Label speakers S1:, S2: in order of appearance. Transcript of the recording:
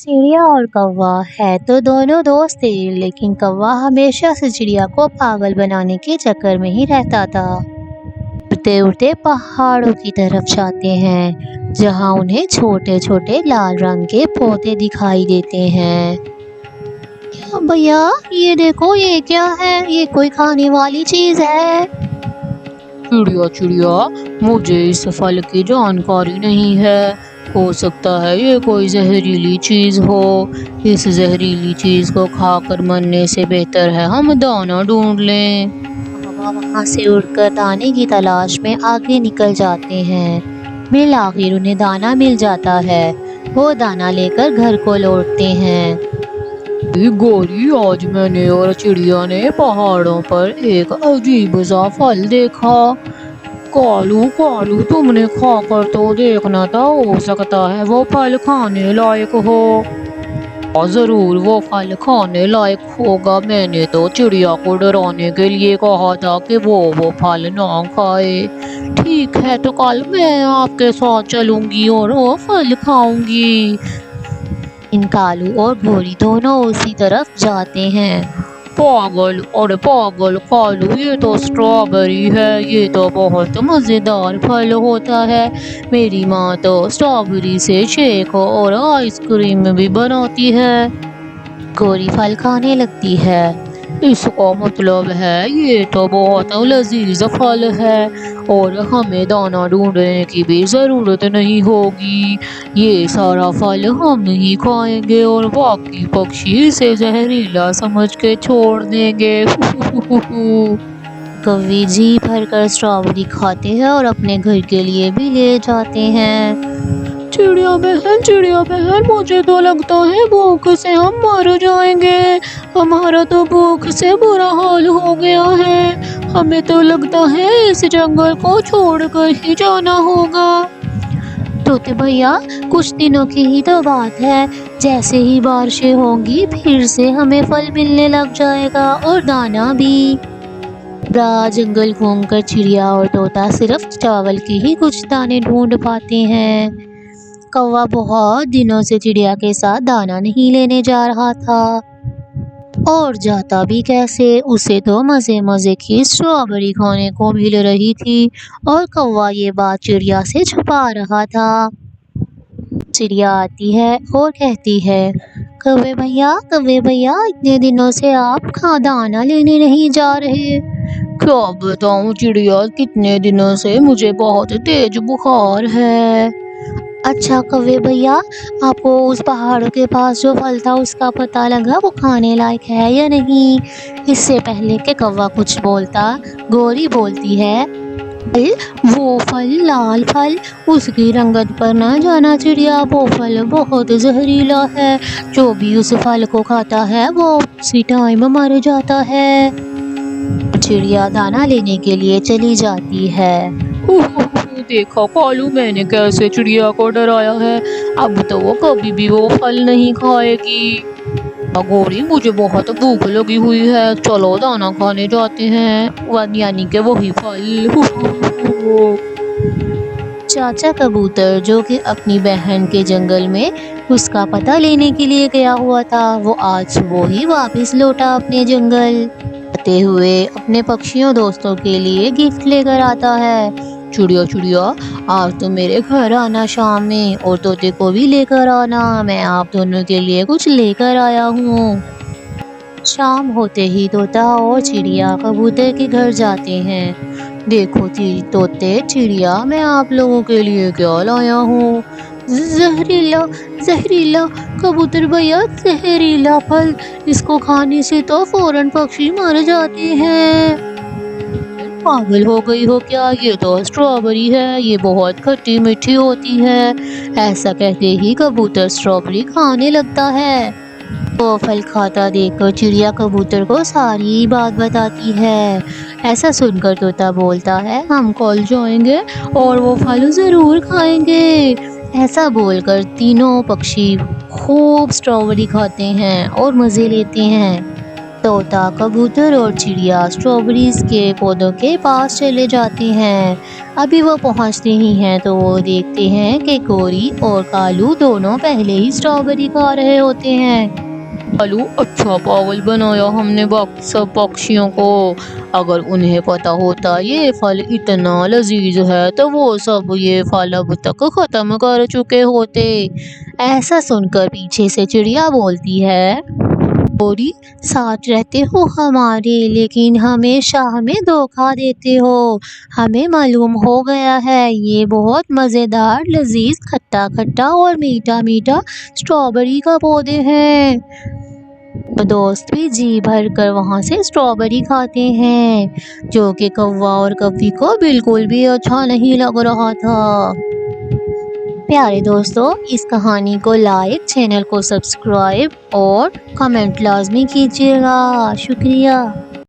S1: चिड़िया और कौवा है तो दोनों दोस्त थे, लेकिन कौवा हमेशा से चिड़िया को पागल बनाने के चक्कर में ही रहता था। उड़ते उड़ते पहाड़ों की तरफ जाते हैं, जहाँ उन्हें छोटे छोटे लाल रंग के पौधे दिखाई देते हैं। क्या भैया, ये देखो, ये क्या है? ये कोई खाने वाली चीज है?
S2: चिड़िया चिड़िया, मुझे इस फल की जानकारी नहीं है। हो सकता है ये कोई जहरीली चीज हो। इस जहरीली चीज को खाकर मरने से बेहतर है हम दाना ढूंढ लें।
S1: कौवा वहां से उड़कर दाने की तलाश में आगे निकल जाते हैं। मिल आखिर उन्हें दाना मिल जाता है। वो दाना लेकर घर को लौटते हैं।
S2: गोरी, आज मैंने और चिड़िया ने पहाड़ों पर एक अजीब सा फल देखा। कालू कालू, तुमने खाकर तो देखना था, हो सकता है वो फल खाने लायक हो। और जरूर वो फल खाने लायक होगा। मैंने तो चिड़िया को डराने के लिए कहा था कि वो फल ना खाए। ठीक है, तो कल मैं आपके साथ चलूंगी और वो फल खाऊंगी।
S1: इन कालू और गोरी दोनों उसी तरफ जाते हैं।
S2: पागल, अरे पागल कालू, ये तो स्ट्रॉबेरी है। ये तो बहुत मज़ेदार फल होता है। मेरी माँ तो स्ट्रॉबेरी से शेक और आइसक्रीम भी बनाती है।
S1: गोरी फल खाने लगती है।
S2: इसका मतलब है ये तो बहुत लजीज फल है और हमें दाना ढूंढने की भी ज़रूरत नहीं होगी। ये सारा फल हम ही खाएंगे और बाकी पक्षी इसे जहरीला समझ के छोड़ देंगे।
S1: कौवे जी भरकर स्ट्रॉबेरी खाते हैं और अपने घर के लिए भी ले जाते हैं।
S2: चिड़िया बहन, मुझे तो लगता है भूख से हम मर जाएंगे। हमारा तो भूख से बुरा हाल हो गया है। हमें तो लगता है इस जंगल को छोड़कर ही जाना होगा।
S1: तोते भैया, कुछ दिनों की ही तो बात है। जैसे ही बारिशें होंगी फिर से हमें फल मिलने लग जाएगा और दाना भी। पूरा जंगल घूमकर चिड़िया और तोता सिर्फ चावल के ही कुछ दाने ढूंढ पाते हैं। कौवा बहुत दिनों से चिड़िया के साथ दाना नहीं लेने जा रहा था, और जाता भी कैसे। उसे तो मजे मजे की स्ट्रॉबेरी खाने को मिल रही थी और कौवा ये बात चिड़िया से छुपा रहा था। चिड़िया आती है और कहती है, कौवे भैया, इतने दिनों से आप दाना लेने नहीं जा रहे।
S2: क्या बताऊं चिड़िया, कितने दिनों से मुझे बहुत तेज बुखार है।
S1: अच्छा कौवे भैया, आपको उस पहाड़ों के पास जो फल था उसका पता लगा, वो खाने लायक है या नहीं? इससे पहले कि कौवा कुछ बोलता, गोरी बोलती है, वो फल, लाल फल, उसकी रंगत पर ना जाना चिड़िया। वो फल बहुत जहरीला है। जो भी उस फल को खाता है वो उसी टाइम मर जाता है। चिड़िया दाना लेने के लिए चली जाती है।
S2: देखा कालू, मैंने कैसे चिड़िया को डराया है। अब तो वो कभी भी वो फल नहीं खाएगी। गोरी, मुझे बहुत भूख लगी हुई है, चलो दाना खाने जाते हैं, यानी कि वही फल।
S1: चाचा कबूतर, जो कि अपनी बहन के जंगल में उसका पता लेने के लिए गया हुआ था, वो आज सुबह ही वापस लौटा अपने जंगल। आते हुए अपने पक्षियों दोस्तों के लिए गिफ्ट लेकर आता है। चिड़िया, आज तो मेरे घर आना शाम में, और तोते को भी लेकर आना। मैं आप दोनों के लिए कुछ लेकर आया हूँ। शाम होते ही तोता और चिड़िया कबूतर के घर जाते हैं। देखो तोते चिड़िया, मैं आप लोगों के लिए क्या लाया हूँ। जहरीला कबूतर भैया, जहरीला फल। इसको खाने से तो फौरन पक्षी मर जाते हैं। पागल हो गई हो क्या? ये तो स्ट्रॉबेरी है, ये बहुत खट्टी मीठी होती है। ऐसा कहते ही कबूतर स्ट्रॉबेरी खाने लगता है। वो फल खाता देखकर चिड़िया कबूतर को सारी बात बताती है। ऐसा सुनकर तोता बोलता है, हम कल जाएंगे और वो फल जरूर खाएंगे। ऐसा बोलकर तीनों पक्षी खूब स्ट्रॉबेरी खाते हैं और मज़े लेते हैं। तोता, कबूतर और चिड़िया स्ट्रॉबेरीज के पौधों के पास चले जाते हैं। अभी वो पहुंचते ही हैं तो वो देखते हैं कि गोरी और कालू दोनों पहले ही स्ट्रॉबेरी खा रहे होते हैं।
S2: कालू, अच्छा पागल बनाया हमने बाकी सब पक्षियों को। अगर उन्हें पता होता ये फल इतना लजीज है तो वो सब ये फल अब तक खत्म कर चुके होते।
S1: ऐसा सुनकर पीछे से चिड़िया बोलती है, गोरी, साथ रहते हो हमारे लेकिन हमेशा हमें धोखा देते हो। हमें मालूम हो गया है ये बहुत मज़ेदार, लजीज, खट्टा खट्टा और मीठा मीठा स्ट्रॉबेरी का पौधे हैं। तो दोस्त भी जी भर कर वहाँ से स्ट्रॉबेरी खाते हैं, जो कि कौवा और कव्वी को बिल्कुल भी अच्छा नहीं लग रहा था। प्यारे दोस्तों, इस कहानी को लाइक, चैनल को सब्सक्राइब और कमेंट लाजमी कीजिएगा। शुक्रिया।